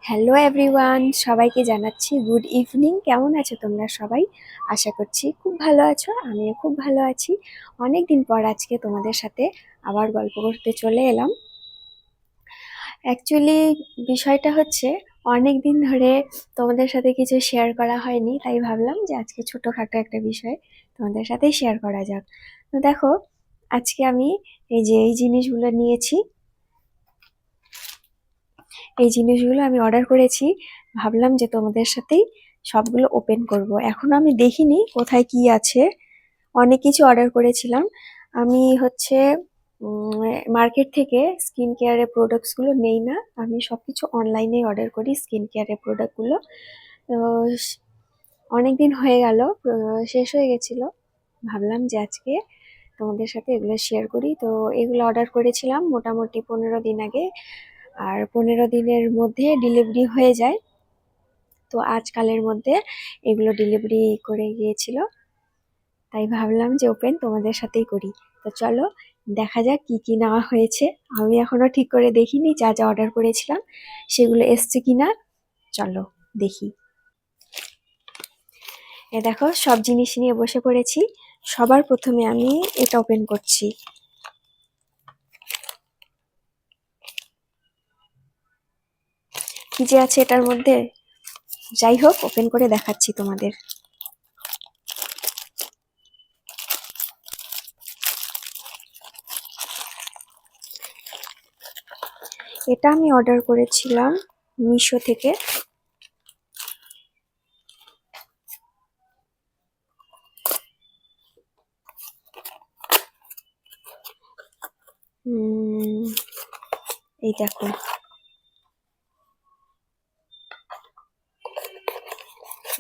Hello everyone, সবাইকে জানাচ্ছি good evening. কেমন আছো তোমরা সবাই? আশা করছি খুব ভালো আছো, আমিও খুব ভালো আছি। অনেক দিন পর আজকে তোমাদের সাথে আবার গল্প করতে চলে এলাম। অ্যাকচুয়ালি বিষয়টা হচ্ছে অনেক দিন ধরে তোমাদের সাথে কিছু শেয়ার করা হয়নি, তাই ভাবলাম যে আজকে ছোটোখাটো একটা বিষয় তোমাদের সাথে শেয়ার করা যাক। তো দেখো, আজকে আমি এই জিনিসগুলো নিয়েছি। এই জিনিসগুলো আমি অর্ডার করেছি, ভাবলাম যে তোমাদের সাথেই সবগুলো ওপেন করব। এখনো আমি দেখিনি কোথায় কি আছে। অনেক কিছু অর্ডার করেছিলাম আমি। হচ্ছে মার্কেট থেকে স্কিন কেয়ারের প্রোডাক্টসগুলো নেই না, আমি সবকিছু অনলাইনে অর্ডার করি স্কিন কেয়ারের প্রোডাক্টগুলো। তো অনেক দিন হয়ে গেল, শেষ হয়ে গেছিল। ভাবলাম যে আজকে তোমাদের সাথে এগুলো শেয়ার করি। তো এগুলো অর্ডার করেছিলাম মোটামুটি 15 দিন আগে, আর 15 দিনের মধ্যে ডেলিভারি হয়ে যায়। তো আজকালের মধ্যে এগুলো ডেলিভারি করে গিয়েছিল, তাই ভাবলাম যে ওপেন তোমাদের সাথেই করি। তো চলো দেখা যাক কি কি নেওয়া হয়েছে। আমি এখনো ঠিক করে দেখিনি যা যা অর্ডার করেছিলাম সেগুলো এসছে কিনা। চলো দেখি। এ দেখো, সব জিনিস নিয়ে বসে পড়েছি। সবার প্রথমে আমি এটা ওপেন করছি। কি যে আছে এটার মধ্যে, যাই হোক ওপেন করে দেখাচ্ছি তোমাদের। এটা আমি অর্ডার করেছিলাম মিশো থেকে। এই দেখো,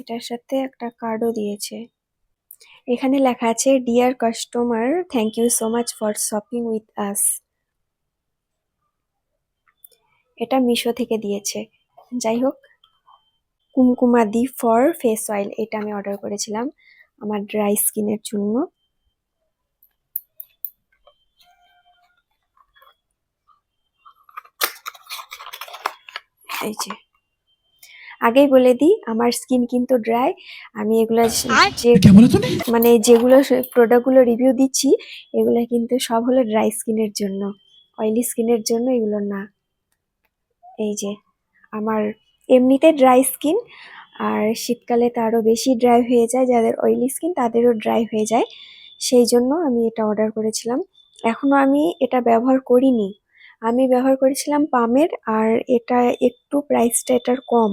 এটার সাথে একটা কার্ডও দিয়েছে। এখানে লেখা আছে, dear customer, thank you so much for shopping with us. এটা মিশো থেকে দিয়েছে। যাই হোক, কুমকুমাদি ফর ফেস অয়েল, এটা আমি অর্ডার করেছিলাম আমার ড্রাই স্কিনের জন্য। এই যে, আগেই বলে দিই আমার স্কিন কিন্তু ড্রাই। আমি এগুলা যে মানে যেগুলো প্রোডাক্টগুলো রিভিউ দিচ্ছি এগুলো কিন্তু সব হলো ড্রাই স্কিনের জন্য, অয়েলি স্কিনের জন্য এগুলো না। এই যে, আমার এমনিতে ড্রাই স্কিন, আর শীতকালে তো আরও বেশি ড্রাই হয়ে যায়, যাদের অয়েলি স্কিন তাদেরও ড্রাই হয়ে যায়। সেই জন্য আমি এটা অর্ডার করেছিলাম। এখনো আমি এটা ব্যবহার করিনি, আমি ব্যবহার করেছিলাম পামের, আর এটা একটু প্রাইসটা এটার কম,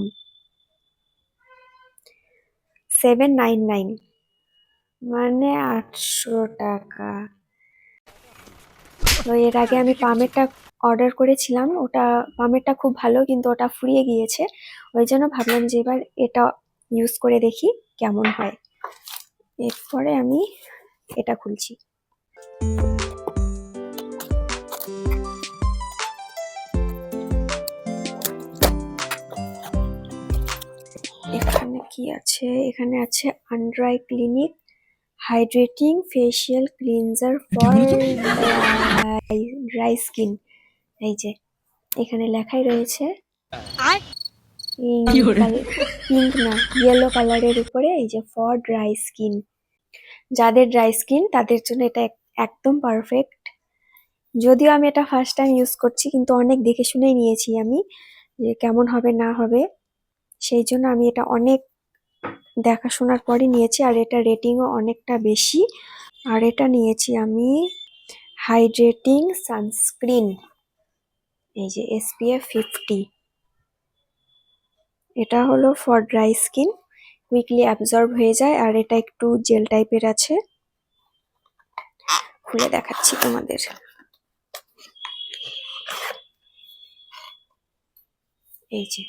799, মানে 800 টাকা। তো এর আগে আমি পামেরটা অর্ডার করেছিলাম, ওটা পামেরটা খুব ভালো কিন্তু ওটা ফুরিয়ে গিয়েছে। ওই জন্য ভাবলাম যে এবার এটা ইউজ করে দেখি কেমন হয়। এরপরে আমি এটা খুলছি। এখানে কি আছে? এখানে আছে আন্ড্রাই Clinique hydrating facial cleanser for dry skin. এই যে, এখানে লেখাই রয়েছে পিঙ্ক না ইয়েলো কালারের উপরে, এই যে ফর ড্রাই স্কিন। যাদের ড্রাই স্কিন তাদের জন্য এটা একদম পারফেক্ট। যদিও আমি এটা ফার্স্ট টাইম ইউজ করছি, কিন্তু অনেক দেখে শুনেই নিয়েছি আমি যে কেমন হবে না হবে। সেই জন্য আমি এটা অনেক দেখাশোনার পরে নিয়েছি, আর এটা রেটিংও অনেকটা বেশি। আর এটা নিয়েছি আমি হাইড্রেটিং সানস্ক্রিন, এই যে SPF 50। এটা হলো for dry skin, quickly absorb হয়ে যায়, আর এটা একটু জেল টাইপের আছে। খুলে দেখাচ্ছি তোমাদের। এই যে,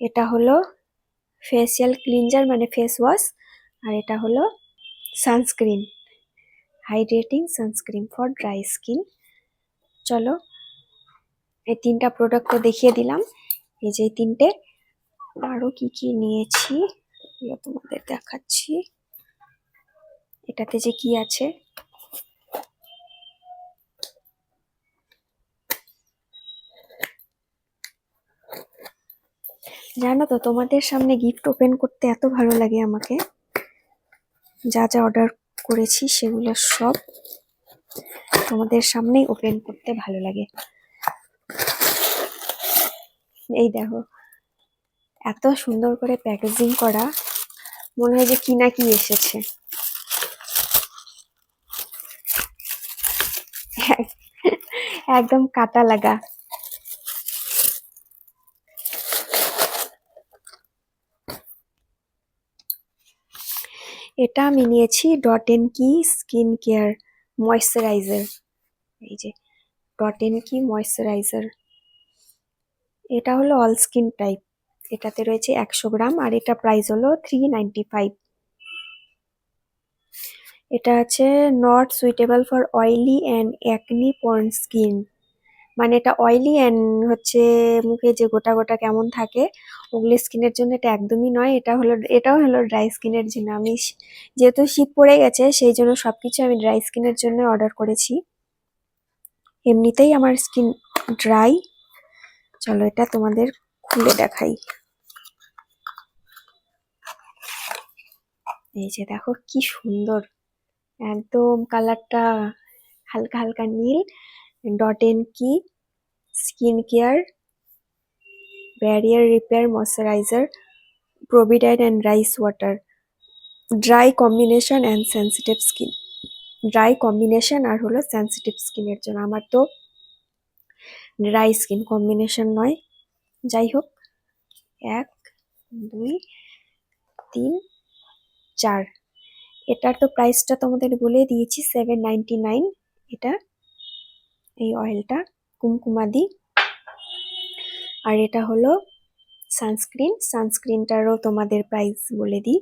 এটা হলো ফেসিয়াল ক্লিনজার মানে ফেস ওয়াশ, আর এটা হলো sunscreen, hydrating sunscreen for dry skin. চলো এই তিনটা প্রোডাক্ট তো দেখিয়ে দিলাম, এই যে তিনটে। আরো কি কি নিয়েছি তোমাদের দেখাচ্ছি। এটাতে যে কি আছে, জানো তো, তোমাদের সামনে গিফট ওপেন করতে এত ভালো লাগে আমাকে। যা যা অর্ডার করেছি সেগুলো সব তোমাদের সামনেই ওপেন করতে ভালো লাগে। এই দেখো, এত সুন্দর করে প্যাকেজিং করা, মনে হয় যে কি না কি এসেছে। একদম কাটা লাগা। এটা আমি নিয়েছি dot and Key skin care moisturiser. এই যে ডট এন কি ময়শ্চারাইজার, এটা হলো অল স্কিন টাইপ। এটাতে রয়েছে 100 গ্রাম আর এটা প্রাইস হলো 395। এটা আছে not suitable for oily and acne prone skin. মানে এটা অয়েলি অ্যান্ড হচ্ছে মুখে যে গোটা গোটা কেমন থাকে ওগুলো স্কিনের জন্য এটা একদমই নয়। এটাও হলো ড্রাই স্কিনের জন্য। আমি যেহেতু শীত পড়ে গেছে সেই জন্য সবকিছু আমি ড্রাই স্কিনের জন্য অর্ডার করেছি। এমনিতেই আমার স্কিন ড্রাই। চলো এটা তোমাদের খুলে দেখাই। এই যে দেখো কি সুন্দর, একদম কালারটা হালকা হালকা নীল। Dot and Key skin care barrier repair moisturiser probiotic and rice water dry combination and sensitive skin. Dry combination আর হলো সেন্সিটিভ স্কিনের জন্য। আমার তো ড্রাই স্কিন, কম্বিনেশন নয়। যাই হোক, 1 2 3 4। এটার তো প্রাইসটা তোমাদের বলে দিয়েছি, 799। এটা এই অয়েলটা কুমকুমাদি। আর এটা হলো সানস্ক্রিনটারও তোমাদের প্রাইস বলে দিই।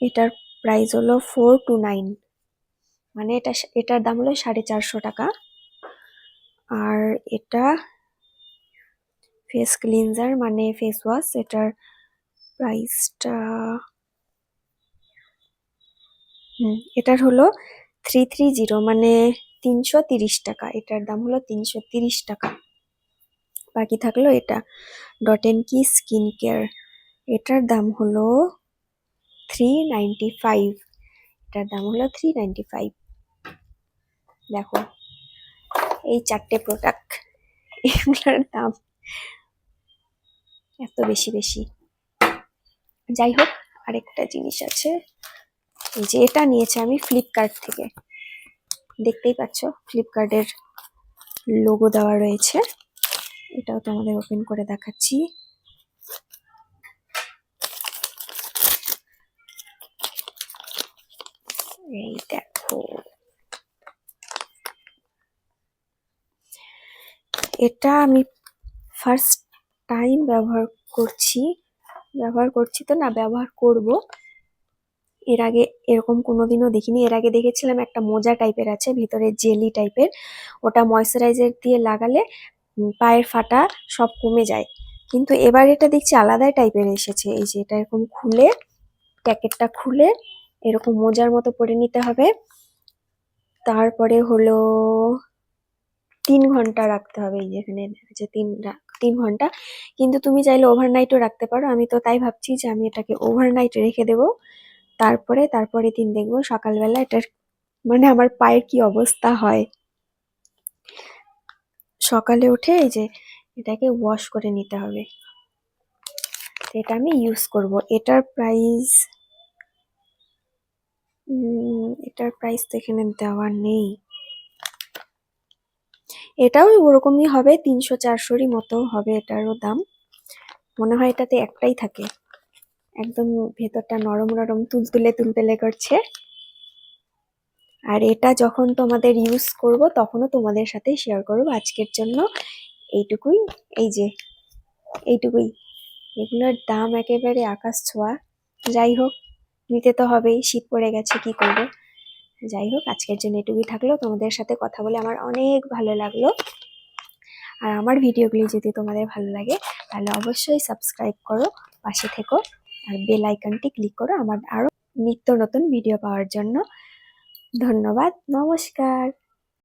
এটার প্রাইস হলো 429, মানে এটার দাম হলো 450 টাকা। আর এটা ফেস ক্লিনজার মানে ফেস ওয়াশ, এটার প্রাইসটা এটার হলো 330 মানে 330 টাকা। এটার দাম হলো 330 টাকা। বাকি থাকলো এটা dot and Key skin care, এটার দাম হলো 395। এটার দাম হলো 395। দেখো এই 4টে প্রোডাক্ট, এগুলোর দাম এত বেশি বেশি। যাই হোক, আরেকটা জিনিস আছে, এই যে এটা নিয়েছে আমি ফ্লিপকার্ট থেকে। দেখতেই পাচ্ছ ফ্লিপকার্টের লোগো দেওয়া রয়েছে। এটাও তোমাদের ওপেন করে দেখাচ্ছি। এই দেখো, এটা আমি ফার্স্ট টাইম ব্যবহার করছি তো না, ব্যবহার করব। এর আগে এরকম কোনোদিনও দেখিনি। এর আগে দেখেছিলাম একটা মোজা টাইপের আছে, ভিতরে জেলি টাইপের, ওটা ময়শ্চারাইজার দিয়ে লাগালে পায়ের ফাটা সব কমে যায়। কিন্তু এবার এটা দেখছি আলাদা টাইপের এসেছে। এই যে এটা এরকম খুলে, প্যাকেটটা খুলে এরকম মোজার মতো পরে নিতে হবে। তারপরে হলো 3 ঘন্টা রাখতে হবে। এই যেখানে যে 3 ঘন্টা, কিন্তু তুমি চাইলে ওভারনাইটও রাখতে পারো। আমি তো তাই ভাবছি যে আমি এটাকে ওভারনাইট রেখে দেব। তারপরে দিন দেখবো সকালবেলা এটার মানে আমার পায়ের কি অবস্থা হয়। সকালে উঠে এই যে এটাকে ওয়াশ করে নিতে হবে। এটা আমি ইউজ করব। এটার প্রাইস তো এখানে দেওয়া নেই। এটাও ওরকমই হবে, 300-400 মতো হবে এটারও দাম। মনে হয় এটাতে একটাই থাকে। একদম ভেতরটা নরম নরম তুলতুলে করছে। আর এটা যখন তোমাদের ইউজ করব তখনও তোমাদের সাথে শেয়ার করব। আজকের জন্য এইটুকুই। এই যে এইটুকুই, এগুলোর দাম একেবারে আকাশ ছোঁয়া। যাই হোক, নিতে তো হবেই, শীত পড়ে গেছে, কি করব। যাই হোক, আজকের জন্য এটুকুই থাকলো। তোমাদের সাথে কথা বলে আমার অনেক ভালো লাগলো। আর আমার ভিডিওগুলি যদি তোমাদের ভালো লাগে তাহলে অবশ্যই সাবস্ক্রাইব করো, পাশে থেকো, আর বেল আইকনটি ক্লিক করো আমার আরো নিত্য নতুন ভিডিও পাওয়ার জন্য। ধন্যবাদ, নমস্কার।